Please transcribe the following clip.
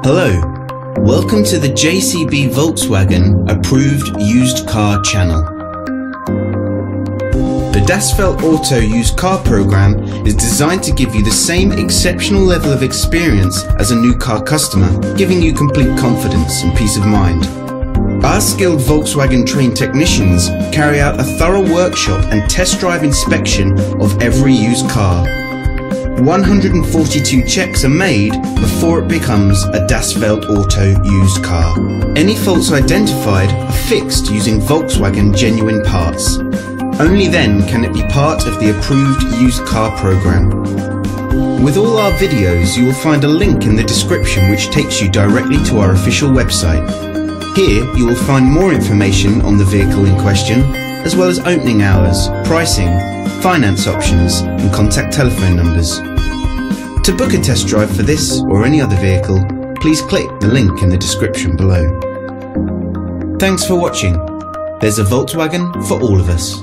Hello, welcome to the JCB Volkswagen Approved Used Car channel. The Dasfeld Auto Used Car program is designed to give you the same exceptional level of experience as a new car customer, giving you complete confidence and peace of mind. Our skilled Volkswagen trained technicians carry out a thorough workshop and test drive inspection of every used car. 142 checks are made before it becomes a Dasfeld Auto used car. Any faults identified are fixed using Volkswagen genuine parts. Only then can it be part of the approved used car program. With all our videos, you will find a link in the description which takes you directly to our official website. Here you will find more information on the vehicle in question, as well as opening hours, pricing, finance options and contact telephone numbers. To book a test drive for this or any other vehicle, please click the link in the description below. Thanks for watching. There's a Volkswagen for all of us.